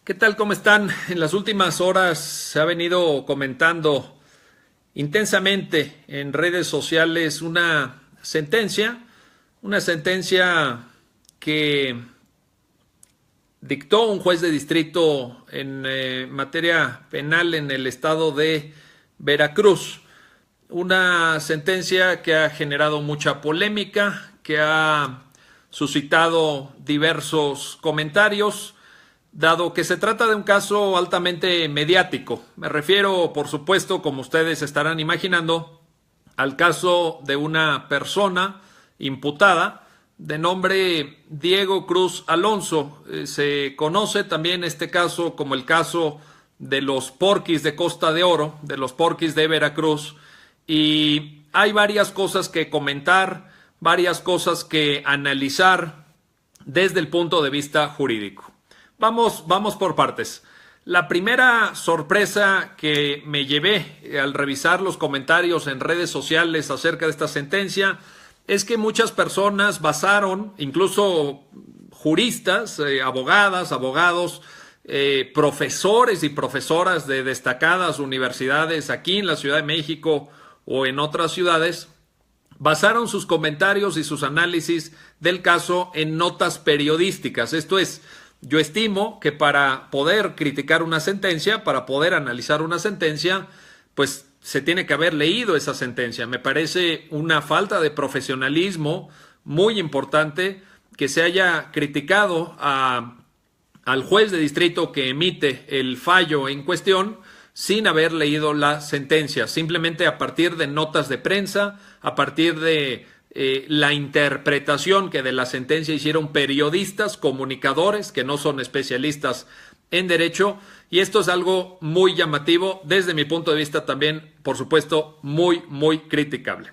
¿Qué tal? ¿Cómo están? En las últimas horas se ha venido comentando intensamente en redes sociales una sentencia que dictó un juez de distrito en materia penal en el estado de Veracruz. Una sentencia que ha generado mucha polémica, que ha suscitado diversos comentarios, dado que se trata de un caso altamente mediático. Me refiero, por supuesto, como ustedes estarán imaginando, al caso de una persona imputada de nombre Diego Cruz Alonso. Se conoce también este caso como el caso de los Porquis de Costa de Oro, de los Porquis de Veracruz, y hay varias cosas que comentar, varias cosas que analizar desde el punto de vista jurídico. Vamos por partes. La primera sorpresa que me llevé al revisar los comentarios en redes sociales acerca de esta sentencia es que muchas personas basaron, incluso juristas, abogadas, abogados, profesores y profesoras de destacadas universidades aquí en la Ciudad de México o en otras ciudades, basaron sus comentarios y sus análisis del caso en notas periodísticas. Esto es, yo estimo que para poder criticar una sentencia, para poder analizar una sentencia, pues se tiene que haber leído esa sentencia. Me parece una falta de profesionalismo muy importante que se haya criticado al juez de distrito que emite el fallo en cuestión sin haber leído la sentencia, simplemente a partir de notas de prensa, a partir de la interpretación que de la sentencia hicieron periodistas, comunicadores que no son especialistas en derecho, y esto es algo muy llamativo, desde mi punto de vista también, por supuesto, muy criticable.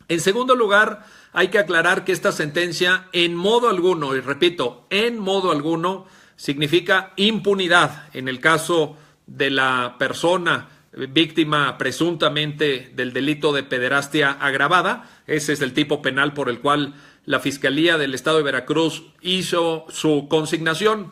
En segundo lugar, hay que aclarar que esta sentencia en modo alguno, y repito, en modo alguno, significa impunidad en el caso de la persona víctima presuntamente del delito de pederastia agravada. Ese es el tipo penal por el cual la Fiscalía del Estado de Veracruz hizo su consignación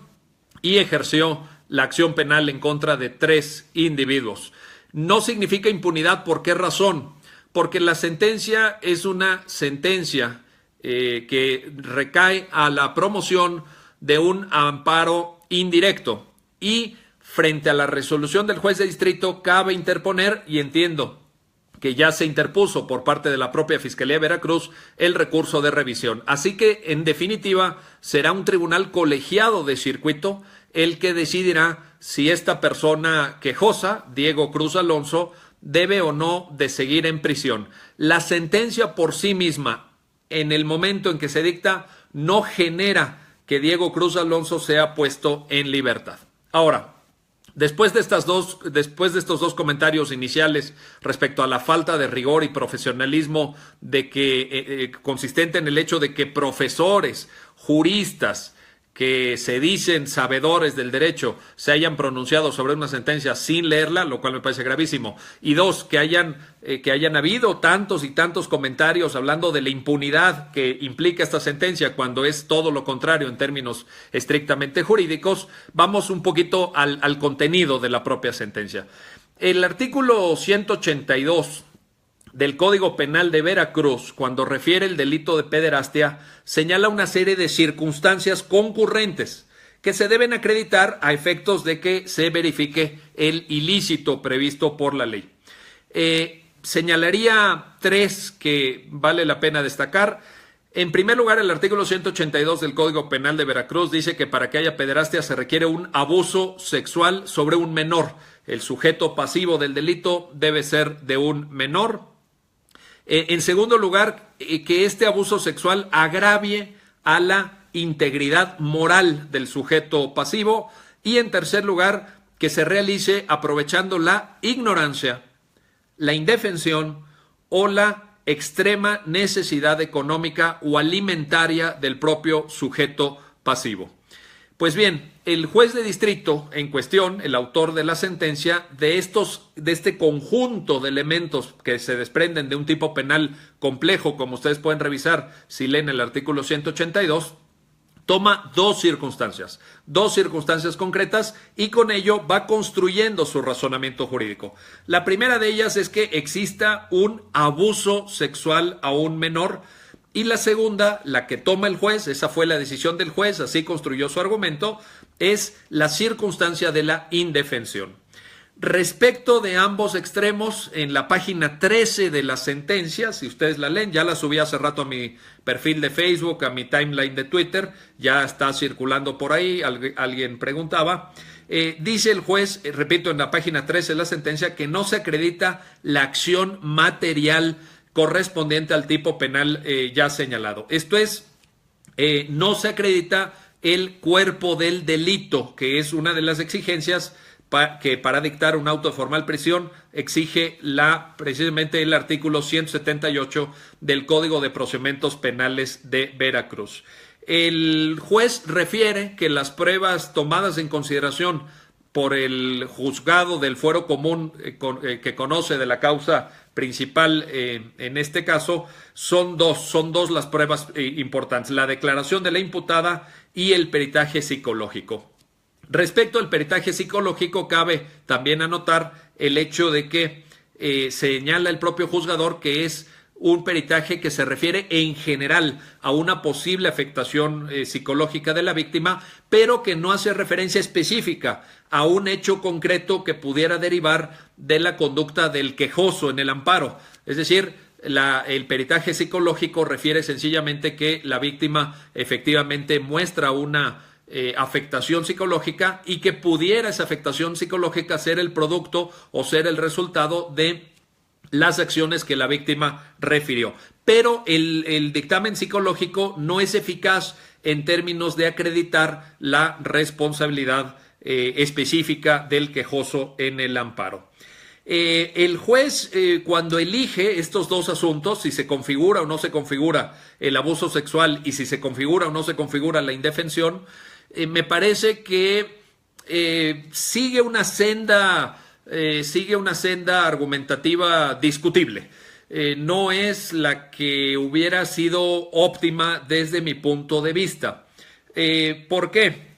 y ejerció la acción penal en contra de 3 individuos. No significa impunidad. ¿Por qué razón? Porque la sentencia es una sentencia que recae a la promoción de un amparo indirecto y frente a la resolución del juez de distrito cabe interponer, y entiendo que ya se interpuso por parte de la propia Fiscalía de Veracruz el recurso de revisión. Así que, en definitiva, será un tribunal colegiado de circuito el que decidirá si esta persona quejosa, Diego Cruz Alonso, debe o no de seguir en prisión. La sentencia por sí misma, en el momento en que se dicta, no genera que Diego Cruz Alonso sea puesto en libertad. Ahora, después de estos dos comentarios iniciales respecto a la falta de rigor y profesionalismo consistente en el hecho de que profesores, juristas que se dicen sabedores del derecho se hayan pronunciado sobre una sentencia sin leerla, lo cual me parece gravísimo, y dos, que hayan habido tantos y tantos comentarios hablando de la impunidad que implica esta sentencia cuando es todo lo contrario en términos estrictamente jurídicos. Vamos un poquito al contenido de la propia sentencia. El artículo 182 del Código Penal de Veracruz, cuando refiere el delito de pederastia, señala una serie de circunstancias concurrentes que se deben acreditar a efectos de que se verifique el ilícito previsto por la ley. Señalaría 3 que vale la pena destacar. En primer lugar, el artículo 182 del Código Penal de Veracruz dice que para que haya pederastia se requiere un abuso sexual sobre un menor. El sujeto pasivo del delito debe ser de un menor. En segundo lugar, que este abuso sexual agravie a la integridad moral del sujeto pasivo. Y en tercer lugar, que se realice aprovechando la ignorancia, la indefensión o la extrema necesidad económica o alimentaria del propio sujeto pasivo. Pues bien, el juez de distrito en cuestión, el autor de la sentencia, de este conjunto de elementos que se desprenden de un tipo penal complejo, como ustedes pueden revisar si leen el artículo 182, toma dos circunstancias concretas y con ello va construyendo su razonamiento jurídico. La primera de ellas es que exista un abuso sexual a un menor y la segunda, la que toma el juez, esa fue la decisión del juez, así construyó su argumento, es la circunstancia de la indefensión. Respecto de ambos extremos, en la página 13 de la sentencia, si ustedes la leen, ya la subí hace rato a mi perfil de Facebook, a mi timeline de Twitter, ya está circulando por ahí, alguien preguntaba, dice el juez, repito, en la página 13 de la sentencia, que no se acredita la acción material correspondiente al tipo penal ya señalado. Esto es, no se acredita el cuerpo del delito, que es una de las exigencias que para dictar un auto de formal prisión exige precisamente el artículo 178 del Código de Procedimientos Penales de Veracruz. El juez refiere que las pruebas tomadas en consideración por el juzgado del fuero común que conoce de la causa principal en este caso son dos las pruebas importantes, la declaración de la imputada y el peritaje psicológico. Respecto al peritaje psicológico, cabe también anotar el hecho de que señala el propio juzgador que es un peritaje que se refiere en general a una posible afectación psicológica de la víctima, pero que no hace referencia específica a un hecho concreto que pudiera derivar de la conducta del quejoso en el amparo. Es decir, el peritaje psicológico refiere sencillamente que la víctima efectivamente muestra una afectación psicológica y que pudiera esa afectación psicológica ser el producto o ser el resultado de las acciones que la víctima refirió. Pero el dictamen psicológico no es eficaz en términos de acreditar la responsabilidad específica del quejoso en el amparo. El juez cuando elige estos dos asuntos, si se configura o no se configura el abuso sexual y si se configura o no se configura la indefensión, me parece que sigue una senda argumentativa discutible. No es la que hubiera sido óptima desde mi punto de vista. ¿Por qué?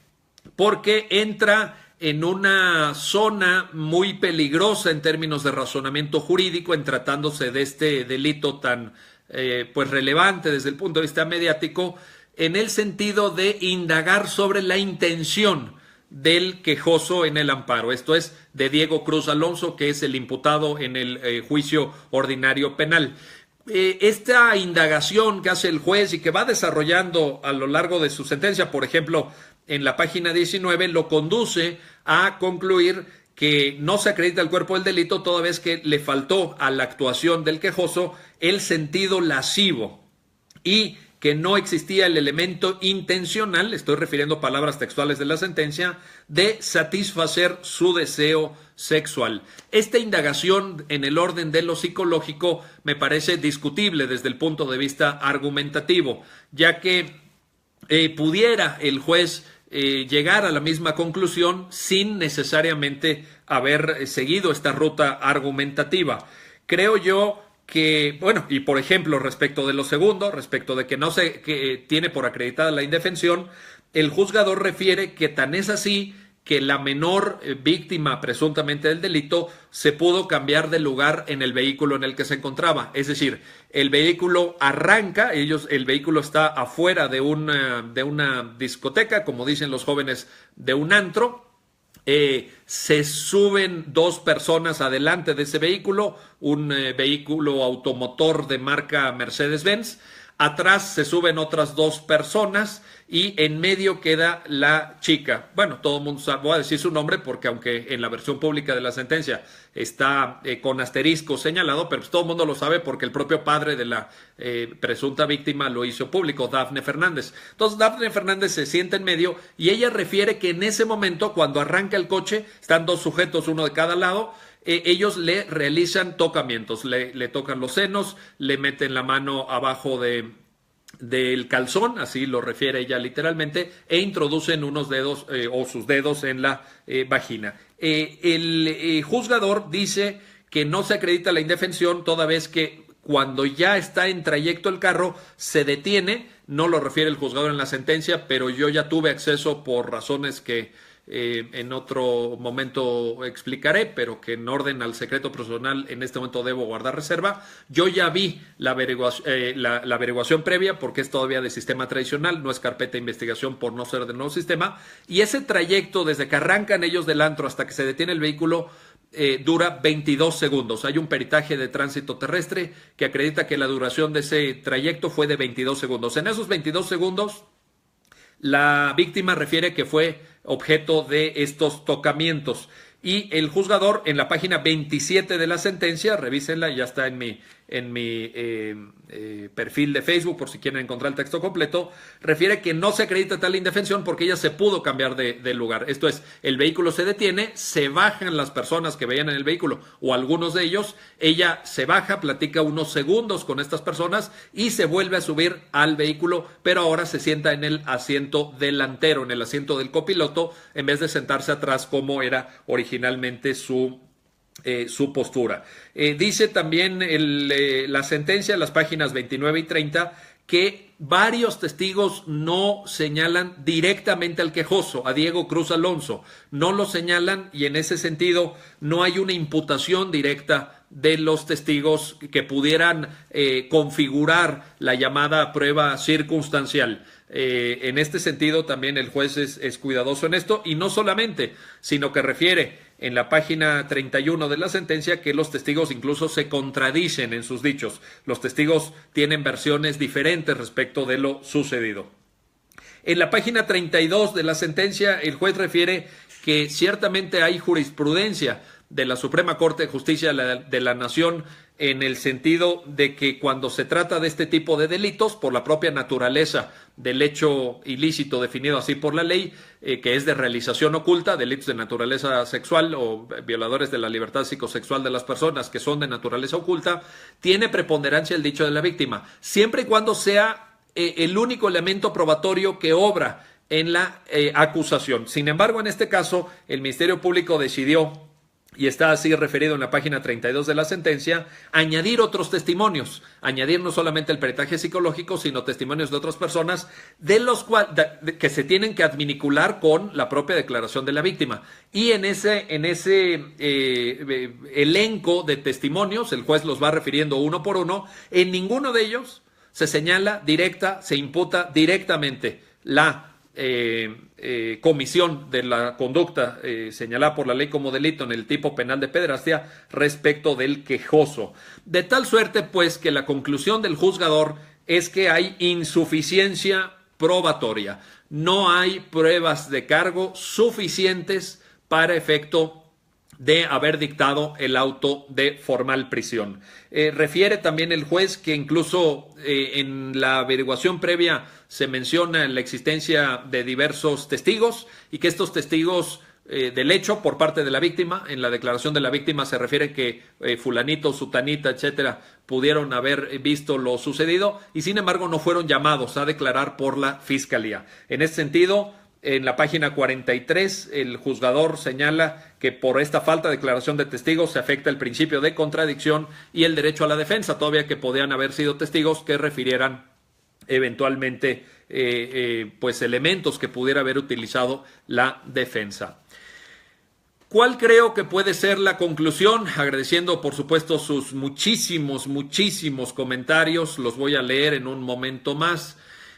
Porque entra en una zona muy peligrosa en términos de razonamiento jurídico en tratándose de este delito tan relevante desde el punto de vista mediático, en el sentido de indagar sobre la intención del quejoso en el amparo. Esto es de Diego Cruz Alonso, que es el imputado en el juicio ordinario penal. Esta indagación que hace el juez y que va desarrollando a lo largo de su sentencia, por ejemplo, en la página 19, lo conduce a concluir que no se acredita el cuerpo del delito toda vez que le faltó a la actuación del quejoso el sentido lascivo y que no existía el elemento intencional, estoy refiriendo palabras textuales de la sentencia, de satisfacer su deseo sexual. Esta indagación en el orden de lo psicológico me parece discutible desde el punto de vista argumentativo, ya que pudiera el juez llegar a la misma conclusión sin necesariamente haber seguido esta ruta argumentativa. Creo yo que, bueno, y por ejemplo, respecto de lo segundo, respecto de que tiene por acreditada la indefensión, el juzgador refiere que tan es así que la menor víctima presuntamente del delito se pudo cambiar de lugar en el vehículo en el que se encontraba. Es decir, el vehículo arranca, el vehículo está afuera de una discoteca, como dicen los jóvenes, de un antro. Se suben dos personas adelante de ese vehículo, un vehículo automotor de marca Mercedes-Benz. Atrás se suben otras dos personas y en medio queda la chica. Bueno, todo el mundo sabe, voy a decir su nombre porque aunque en la versión pública de la sentencia está con asterisco señalado, pero pues todo el mundo lo sabe porque el propio padre de la presunta víctima lo hizo público, Dafne Fernández. Entonces Dafne Fernández se sienta en medio y ella refiere que en ese momento, cuando arranca el coche, están dos sujetos, uno de cada lado. Ellos le realizan tocamientos, le tocan los senos, le meten la mano abajo del calzón, así lo refiere ella literalmente, e introducen unos dedos o sus dedos en la vagina. El juzgador dice que no se acredita la indefensión toda vez que cuando ya está en trayecto el carro se detiene, no lo refiere el juzgador en la sentencia, pero yo ya tuve acceso por razones que en otro momento explicaré, pero que en orden al secreto profesional en este momento debo guardar reserva. Yo ya vi la averiguación previa, porque es todavía de sistema tradicional, no es carpeta de investigación por no ser del nuevo sistema, y ese trayecto desde que arrancan ellos del antro hasta que se detiene el vehículo dura 22 segundos. Hay un peritaje de tránsito terrestre que acredita que la duración de ese trayecto fue de 22 segundos. En esos 22 segundos, la víctima refiere que fue objeto de estos tocamientos. Y el juzgador, en la página 27 de la sentencia, revísenla, ya está en mi perfil de Facebook por si quieren encontrar el texto completo, refiere que no se acredita tal indefensión porque ella se pudo cambiar de lugar. Esto es, el vehículo se detiene, se bajan las personas que veían en el vehículo o algunos de ellos, ella se baja, platica unos segundos con estas personas y se vuelve a subir al vehículo, pero ahora se sienta en el asiento delantero, en el asiento del copiloto, en vez de sentarse atrás como era originalmente su postura. Dice también la sentencia, las páginas 29 y 30, que varios testigos no señalan directamente al quejoso, a Diego Cruz Alonso, no lo señalan, y en ese sentido no hay una imputación directa de los testigos que pudieran configurar la llamada prueba circunstancial. En este sentido también el juez es cuidadoso en esto, y no solamente, sino que refiere en la página 31 de la sentencia que los testigos incluso se contradicen en sus dichos. Los testigos tienen versiones diferentes respecto de lo sucedido. En la página 32 de la sentencia, el juez refiere que ciertamente hay jurisprudencia de la Suprema Corte de Justicia de la Nación en el sentido de que cuando se trata de este tipo de delitos, por la propia naturaleza del hecho ilícito definido así por la ley, que es de realización oculta, delitos de naturaleza sexual o violadores de la libertad psicosexual de las personas que son de naturaleza oculta, tiene preponderancia el dicho de la víctima, siempre y cuando sea el único elemento probatorio que obra en la acusación. Sin embargo, en este caso, el Ministerio Público decidió, y está así referido en la página 32 de la sentencia, añadir otros testimonios, añadir no solamente el peritaje psicológico, sino testimonios de otras personas de los que se tienen que adminicular con la propia declaración de la víctima. Y en ese elenco de testimonios, el juez los va refiriendo uno por uno, en ninguno de ellos se señala se imputa directamente la comisión de la conducta señalada por la ley como delito en el tipo penal de pederastia respecto del quejoso. De tal suerte, pues, que la conclusión del juzgador es que hay insuficiencia probatoria. No hay pruebas de cargo suficientes para efecto de haber dictado el auto de formal prisión. Refiere también el juez que incluso en la averiguación previa se menciona la existencia de diversos testigos y que estos testigos del hecho por parte de la víctima, en la declaración de la víctima se refiere que fulanito, sutanita, etcétera, pudieron haber visto lo sucedido y sin embargo no fueron llamados a declarar por la fiscalía. En ese sentido, en la página 43, el juzgador señala que por esta falta de declaración de testigos se afecta el principio de contradicción y el derecho a la defensa, todavía que podían haber sido testigos que refirieran eventualmente pues elementos que pudiera haber utilizado la defensa. ¿Cuál creo que puede ser la conclusión? Agradeciendo, por supuesto, sus muchísimos comentarios, los voy a leer en un momento más.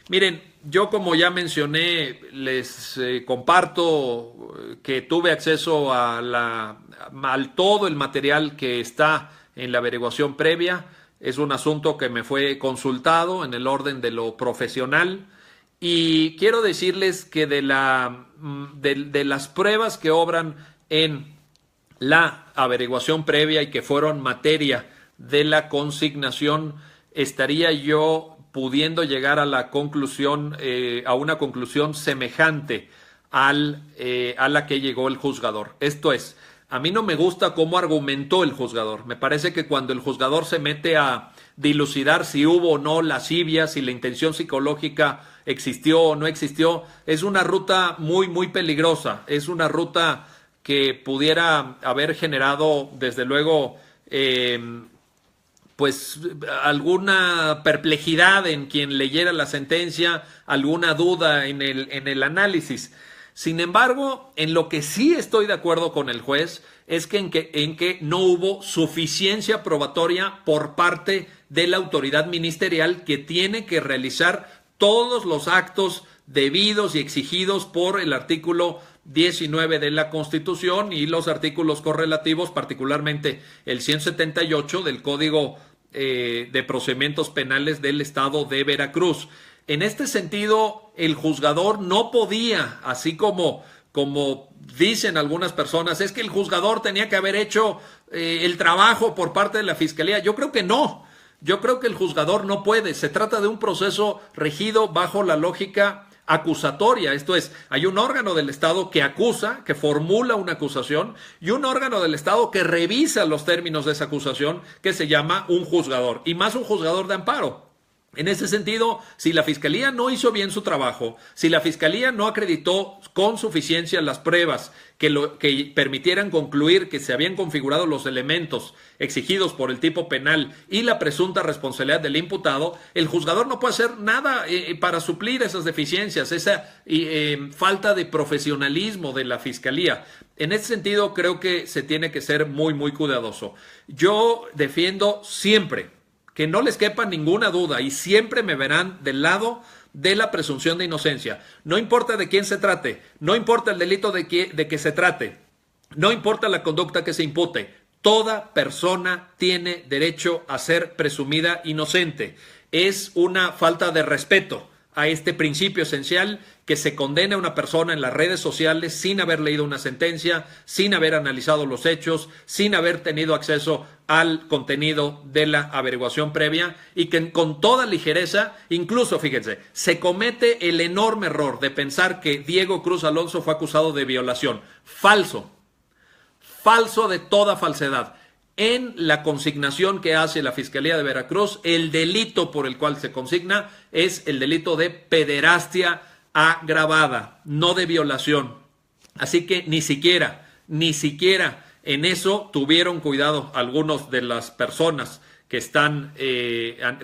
Miren, yo como ya mencioné, les comparto que tuve acceso al todo el material que está en la averiguación previa. Es un asunto que me fue consultado en el orden de lo profesional y quiero decirles que de las pruebas que obran en la averiguación previa y que fueron materia de la consignación, estaría yo pudiendo llegar a la conclusión, a una conclusión semejante a la que llegó el juzgador. Esto es, a mí no me gusta cómo argumentó el juzgador. Me parece que cuando el juzgador se mete a dilucidar si hubo o no lascivia, si la intención psicológica existió o no existió, es una ruta muy peligrosa. Es una ruta que pudiera haber generado, desde luego, pues alguna perplejidad en quien leyera la sentencia, alguna duda en el análisis. Sin embargo, en lo que sí estoy de acuerdo con el juez es que en que no hubo suficiencia probatoria por parte de la autoridad ministerial, que tiene que realizar todos los actos debidos y exigidos por el artículo 19 de la Constitución y los artículos correlativos, particularmente el 178 del Código de Procedimientos Penales del Estado de Veracruz. En este sentido, el juzgador no podía, así como dicen algunas personas, es que el juzgador tenía que haber hecho el trabajo por parte de la Fiscalía. Yo creo que no. Yo creo que el juzgador no puede. Se trata de un proceso regido bajo la lógica acusatoria. Esto es, hay un órgano del Estado que acusa, que formula una acusación, y un órgano del Estado que revisa los términos de esa acusación, que se llama un juzgador, y más un juzgador de amparo. En ese sentido, si la Fiscalía no hizo bien su trabajo, si la Fiscalía no acreditó con suficiencia las pruebas que permitieran concluir que se habían configurado los elementos exigidos por el tipo penal y la presunta responsabilidad del imputado, el juzgador no puede hacer nada para suplir esas deficiencias, esa falta de profesionalismo de la Fiscalía. En ese sentido, creo que se tiene que ser muy, muy cuidadoso. Yo defiendo siempre, que no les quepa ninguna duda, y siempre me verán del lado de la presunción de inocencia. No importa de quién se trate, no importa el delito de que se trate, no importa la conducta que se impute, toda persona tiene derecho a ser presumida inocente. Es una falta de respeto a este principio esencial que se condene a una persona en las redes sociales sin haber leído una sentencia, sin haber analizado los hechos, sin haber tenido acceso al contenido de la averiguación previa, y que con toda ligereza, incluso, fíjense, se comete el enorme error de pensar que Diego Cruz Alonso fue acusado de violación. Falso. Falso de toda falsedad. En la consignación que hace la Fiscalía de Veracruz, el delito por el cual se consigna es el delito de pederastia agravada, no de violación. Así que ni siquiera en eso tuvieron cuidado algunos de las personas que están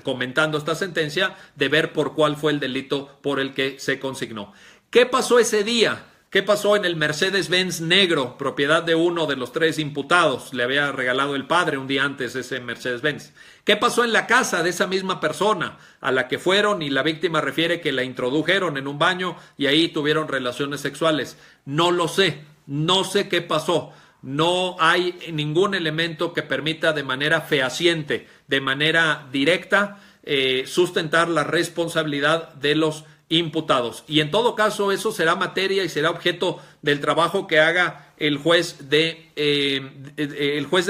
comentando esta sentencia de ver por cuál fue el delito por el que se consignó. ¿Qué pasó ese día? ¿Qué pasó en el Mercedes-Benz negro, propiedad de uno de los tres imputados? Le había regalado el padre un día antes ese Mercedes-Benz. ¿Qué pasó en la casa de esa misma persona a la que fueron, y la víctima refiere que la introdujeron en un baño y ahí tuvieron relaciones sexuales? No lo sé, no sé qué pasó. No hay ningún elemento que permita de manera fehaciente, de manera directa, sustentar la responsabilidad de los imputados. Y en todo caso, eso será materia y será objeto del trabajo que haga el juez de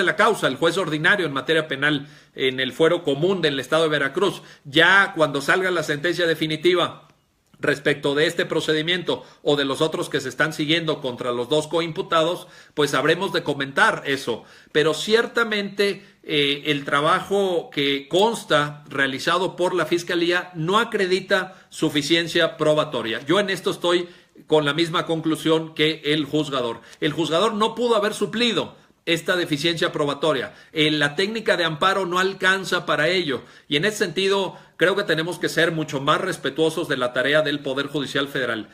la causa, el juez ordinario en materia penal en el fuero común del Estado de Veracruz. Ya cuando salga la sentencia definitiva respecto de este procedimiento o de los otros que se están siguiendo contra los dos coimputados, pues habremos de comentar eso. Pero ciertamente el trabajo que consta realizado por la Fiscalía no acredita suficiencia probatoria. Yo en esto estoy con la misma conclusión que el juzgador. El juzgador no pudo haber suplido esta deficiencia probatoria. La técnica de amparo no alcanza para ello, y en ese sentido creo que tenemos que ser mucho más respetuosos de la tarea del Poder Judicial Federal.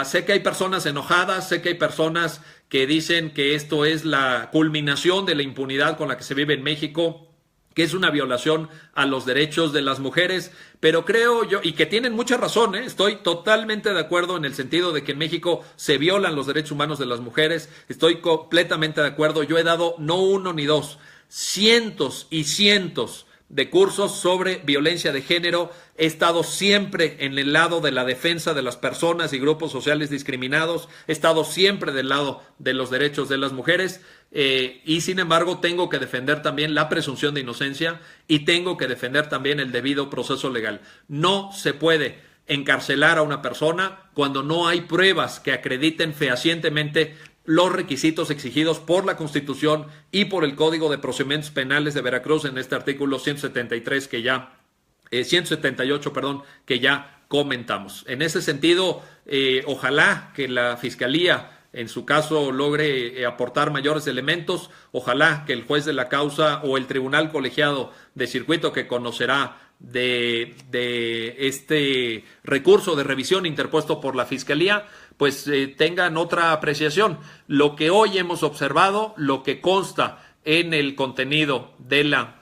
Sé que hay personas enojadas, sé que hay personas que dicen que esto es la culminación de la impunidad con la que se vive en México, que es una violación a los derechos de las mujeres, pero creo yo, y que tienen mucha razón, estoy totalmente de acuerdo en el sentido de que en México se violan los derechos humanos de las mujeres, estoy completamente de acuerdo. Yo he dado no uno ni dos, cientos y cientos de cursos sobre violencia de género. He estado siempre en el lado de la defensa de las personas y grupos sociales discriminados, he estado siempre del lado de los derechos de las mujeres, y sin embargo tengo que defender también la presunción de inocencia y tengo que defender también el debido proceso legal. No se puede encarcelar a una persona cuando no hay pruebas que acrediten fehacientemente los requisitos exigidos por la Constitución y por el Código de Procedimientos Penales de Veracruz en este artículo 178 que ya comentamos. En ese sentido, ojalá que la Fiscalía en su caso logre aportar mayores elementos. Ojalá que el juez de la causa o el tribunal colegiado de circuito que conocerá de este recurso de revisión interpuesto por la Fiscalía, pues tengan otra apreciación. Lo que hoy hemos observado, lo que consta en el contenido de la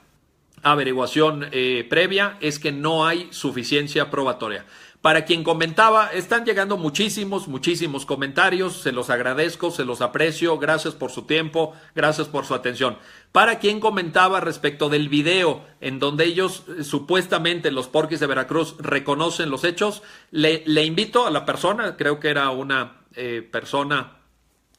averiguación previa, es que no hay suficiencia probatoria. Para quien comentaba, están llegando muchísimos comentarios, se los agradezco, se los aprecio, gracias por su tiempo, gracias por su atención. Para quien comentaba respecto del video en donde ellos supuestamente, los porquis de Veracruz, reconocen los hechos, le invito a la persona, creo que era una persona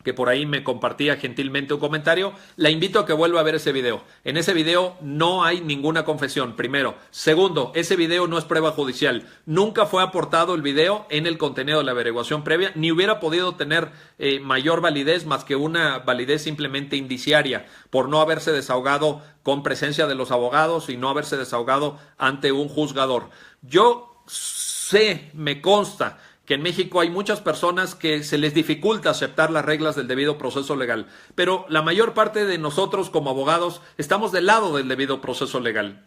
que por ahí me compartía gentilmente un comentario, la invito a que vuelva a ver ese video. En ese video no hay ninguna confesión, primero. Segundo, ese video no es prueba judicial. Nunca fue aportado el video en el contenido de la averiguación previa, ni hubiera podido tener mayor validez más que una validez simplemente indiciaria, por no haberse desahogado con presencia de los abogados y no haberse desahogado ante un juzgador. Yo sé, me consta, que en México hay muchas personas que se les dificulta aceptar las reglas del debido proceso legal, pero la mayor parte de nosotros como abogados estamos del lado del debido proceso legal.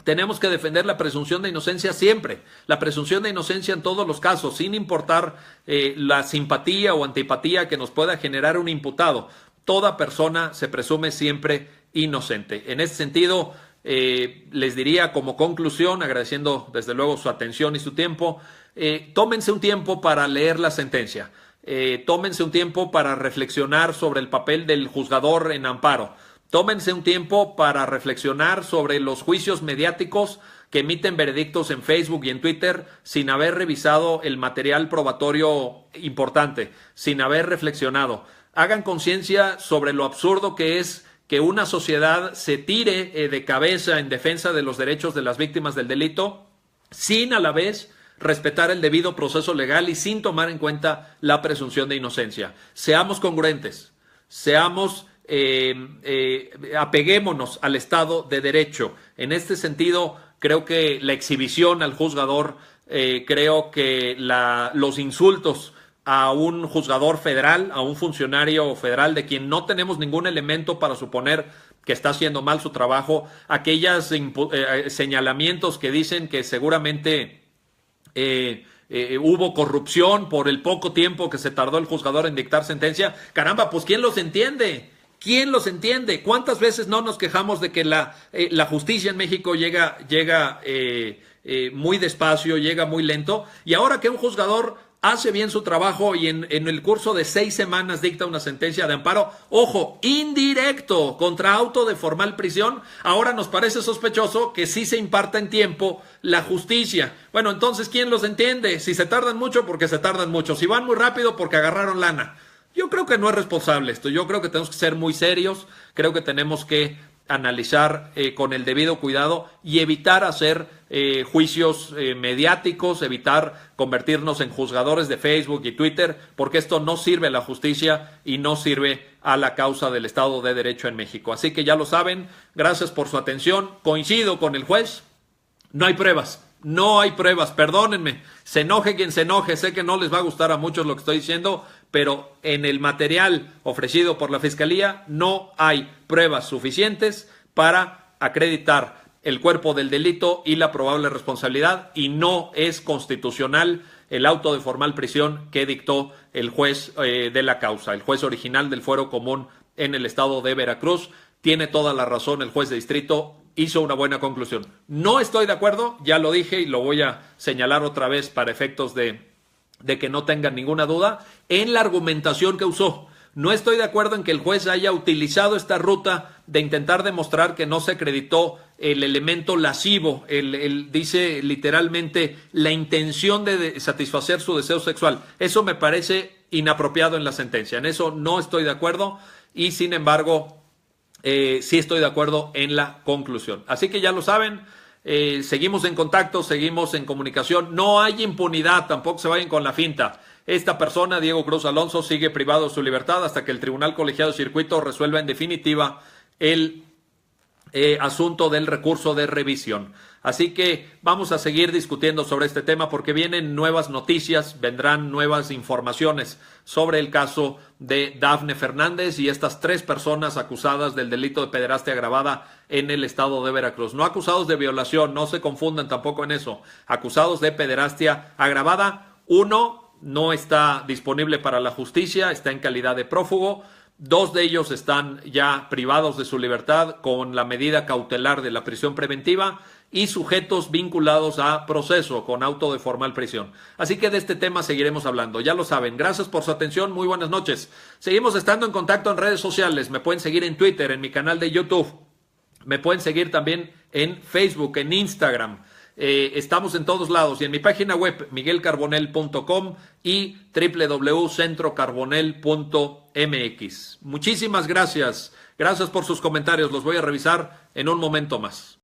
Tenemos que defender la presunción de inocencia siempre, la presunción de inocencia en todos los casos, sin importar la simpatía o antipatía que nos pueda generar un imputado. Toda persona se presume siempre inocente. En ese sentido, les diría como conclusión, agradeciendo desde luego su atención y su tiempo, tómense un tiempo para leer la sentencia, tómense un tiempo para reflexionar sobre el papel del juzgador en amparo, tómense un tiempo para reflexionar sobre los juicios mediáticos que emiten veredictos en Facebook y en Twitter sin haber revisado el material probatorio importante, sin haber reflexionado. Hagan conciencia sobre lo absurdo que es que una sociedad se tire de cabeza en defensa de los derechos de las víctimas del delito sin a la vez respetar el debido proceso legal y sin tomar en cuenta la presunción de inocencia. Seamos congruentes, apeguémonos al Estado de Derecho. En este sentido, creo que la exhibición al juzgador, creo que los insultos a un juzgador federal, a un funcionario federal de quien no tenemos ningún elemento para suponer que está haciendo mal su trabajo, aquellos señalamientos que dicen que seguramente hubo corrupción por el poco tiempo que se tardó el juzgador en dictar sentencia. Caramba, pues ¿quién los entiende? ¿Quién los entiende? ¿Cuántas veces no nos quejamos de que la justicia en México llega muy despacio, llega muy lento? Y ahora que un juzgador hace bien su trabajo y en el curso de 6 semanas dicta una sentencia de amparo, ojo, indirecto, contra auto de formal prisión, ahora nos parece sospechoso que sí se imparta en tiempo la justicia. Bueno, entonces, ¿quién los entiende? Si se tardan mucho, porque se tardan mucho. Si van muy rápido, porque agarraron lana. Yo creo que no es responsable esto. Yo creo que tenemos que ser muy serios. Creo que tenemos que analizar con el debido cuidado y evitar hacer juicios mediáticos, evitar convertirnos en juzgadores de Facebook y Twitter, porque esto no sirve a la justicia y no sirve a la causa del Estado de Derecho en México. Así que ya lo saben, gracias por su atención. Coincido con el juez, no hay pruebas. No hay pruebas, perdónenme, se enoje quien se enoje, sé que no les va a gustar a muchos lo que estoy diciendo, pero en el material ofrecido por la Fiscalía no hay pruebas suficientes para acreditar el cuerpo del delito y la probable responsabilidad, y no es constitucional el auto de formal prisión que dictó el juez de la causa, el juez original del fuero común en el estado de Veracruz. Tiene toda la razón el juez de distrito, hizo una buena conclusión. No estoy de acuerdo, ya lo dije y lo voy a señalar otra vez para efectos de que no tengan ninguna duda, en la argumentación que usó. No estoy de acuerdo en que el juez haya utilizado esta ruta de intentar demostrar que no se acreditó el elemento lascivo, dice literalmente la intención de satisfacer su deseo sexual. Eso me parece inapropiado en la sentencia. En eso no estoy de acuerdo y sin embargo sí estoy de acuerdo en la conclusión. Así que ya lo saben, seguimos en contacto, seguimos en comunicación. No hay impunidad, tampoco se vayan con la finta. Esta persona, Diego Cruz Alonso, sigue privado de su libertad hasta que el Tribunal Colegiado de Circuito resuelva en definitiva el asunto del recurso de revisión. Así que vamos a seguir discutiendo sobre este tema porque vienen nuevas noticias, vendrán nuevas informaciones sobre el caso de Dafne Fernández y estas 3 personas acusadas del delito de pederastia agravada en el estado de Veracruz. No acusados de violación, no se confundan tampoco en eso. Acusados de pederastia agravada. 1 no está disponible para la justicia, está en calidad de prófugo. 2 de ellos están ya privados de su libertad con la medida cautelar de la prisión preventiva y sujetos vinculados a proceso con auto de formal prisión. Así que de este tema seguiremos hablando. Ya lo saben. Gracias por su atención. Muy buenas noches. Seguimos estando en contacto en redes sociales. Me pueden seguir en Twitter, en mi canal de YouTube. Me pueden seguir también en Facebook, en Instagram. Estamos en todos lados y en mi página web miguelcarbonell.com y www.centrocarbonell.mx. Muchísimas gracias. Gracias por sus comentarios. Los voy a revisar en un momento más.